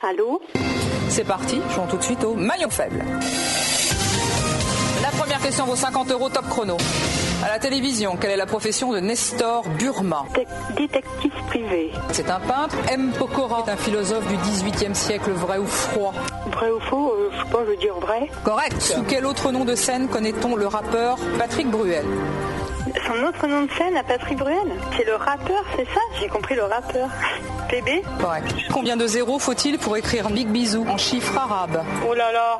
Allô ? C'est parti, je rentre tout de suite au maillon faible. La première question vaut 50 € top chrono. À la télévision, quelle est la profession de Nestor Burma ? Détective privé. C'est un peintre. M. Pokora est un philosophe du XVIIIe siècle, vrai ou froid ? Vrai ou faux ? Je sais pas, je veux dire vrai. Correct. Sous quel autre nom de scène connaît-on le rappeur Patrick Bruel ? Son autre nom de scène à Patrick Bruel ? C'est le rappeur, c'est ça ? J'ai compris, le rappeur. PB ? Correct. Combien de zéros faut-il pour écrire Big Bisou en chiffres arabes ? Oh là là !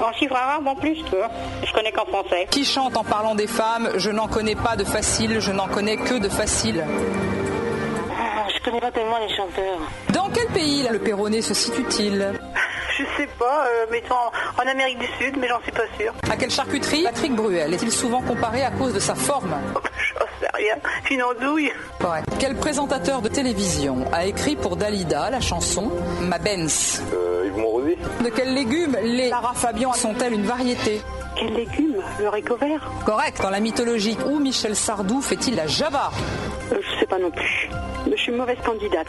En chiffres arabes en plus, je connais qu'en français. Qui chante en parlant des femmes ? Je n'en connais pas de facile, je n'en connais que de facile. Je connais pas tellement les chanteurs. Dans quel pays le Péroné se situe-t-il ? Je sais pas, mettons en Amérique du Sud, mais j'en suis pas sûre. À quelle charcuterie Patrick Bruel est-il souvent comparé à cause de sa forme ? J'en sais rien. Une andouille. Correct. Quel présentateur de télévision a écrit pour Dalida la chanson Ma Benz ? Yves Morosi. De quels légumes les Lara Fabian sont-elles une variété ? Quel légume ? Le haricot vert ? Correct. Dans la mythologie, où Michel Sardou fait-il la Java ? Je sais pas non plus. Je suis une mauvaise candidate.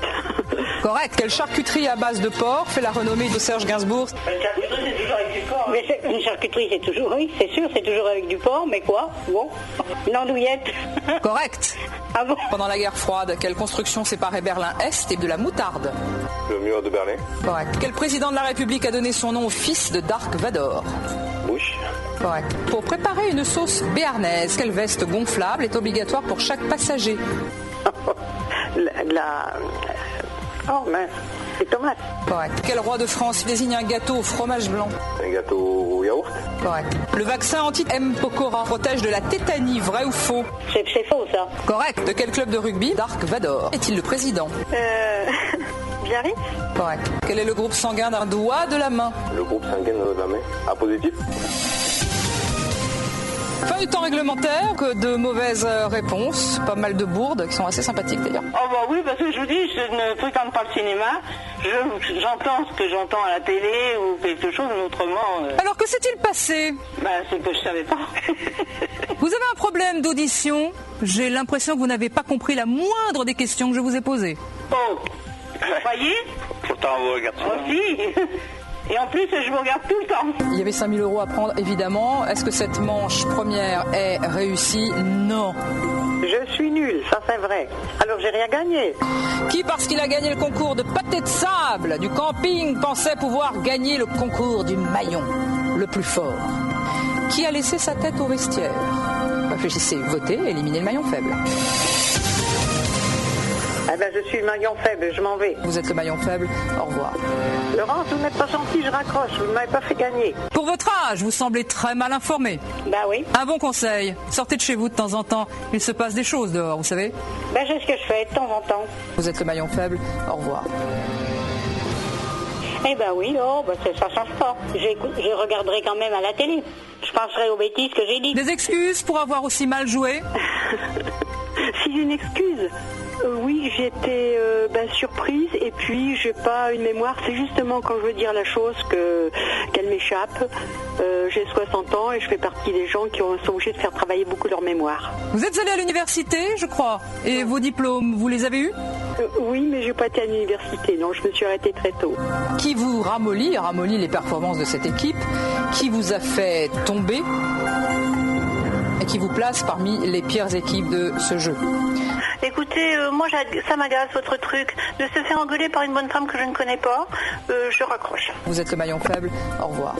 Correct. Quelle charcuterie à base de porc fait la renommée de Serge Gainsbourg ? Une charcuterie, c'est toujours avec du porc. Mais une charcuterie, c'est toujours, oui, c'est sûr, c'est toujours avec du porc, mais quoi ? Bon, une andouillette. Correct. Ah bon ? Pendant la guerre froide, quelle construction séparait Berlin-Est et de la moutarde ? Le mur de Berlin. Correct. Quel président de la République a donné son nom au fils de Dark Vador ? Bush. Correct. Pour préparer une sauce béarnaise, quelle veste gonflable est obligatoire pour chaque passager ? Oh mince, les tomates. Correct. Quel roi de France désigne un gâteau au fromage blanc ? Un gâteau au yaourt. Correct. Le vaccin anti-M. Pokora protège de la tétanie, vrai ou faux ? C'est faux, ça. Correct. De quel club de rugby Dark Vador est-il le président ? Biarritz ? Correct. Quel est le groupe sanguin d'un doigt de la main ? Le groupe sanguin de la main. A positif. Fin du temps réglementaire, que de mauvaises réponses, pas mal de bourdes qui sont assez sympathiques d'ailleurs. Oh bah oui, parce que je vous dis, je ne fréquente pas le cinéma, j'entends ce que j'entends à la télé ou quelque chose, mais autrement... Alors que s'est-il passé ? Bah c'est que je savais pas. Vous avez un problème d'audition ? J'ai l'impression que vous n'avez pas compris la moindre des questions que je vous ai posées. Oh, vous voyez ? Pourtant, vous regardez ça. Aussi. Et en plus, je vous regarde tout le temps. Il y avait 5 000 € à prendre, évidemment. Est-ce que cette manche première est réussie ? Non. Je suis nulle, ça c'est vrai. Alors j'ai rien gagné. Qui, parce qu'il a gagné le concours de pâté de sable du camping, pensait pouvoir gagner le concours du maillon, le plus fort ? Qui a laissé sa tête au vestiaire ? Réfléchissez, votez, éliminez le maillon faible. Eh ben je suis le maillon faible, je m'en vais. Vous êtes le maillon faible, au revoir. Laurence, vous n'êtes pas gentil, je raccroche, vous ne m'avez pas fait gagner. Pour votre âge, vous semblez très mal informé. Bah oui. Un bon conseil, sortez de chez vous de temps en temps. Il se passe des choses dehors, vous savez. Ben c'est ce que je fais de temps en temps. Vous êtes le maillon faible, au revoir. Eh ben oui, oh, ben ça change pas. Je regarderai quand même à la télé. Je penserai aux bêtises que j'ai dites. Des excuses pour avoir aussi mal joué ? Si j'ai une excuse, oui, j'étais surprise et puis j'ai pas une mémoire. C'est justement quand je veux dire la chose qu'elle m'échappe. J'ai 60 ans et je fais partie des gens qui sont obligés de faire travailler beaucoup leur mémoire. Vous êtes allé à l'université, je crois. Et vos diplômes, vous les avez eus ? Oui, mais j'ai pas été à l'université. Non, je me suis arrêtée très tôt. Qui vous ramollit les performances de cette équipe ? Qui vous a fait tomber ? Et qui vous place parmi les pires équipes de ce jeu ? Écoutez, moi ça m'agace votre truc. De se faire engueuler par une bonne femme que je ne connais pas, je raccroche. Vous êtes le maillon faible, au revoir.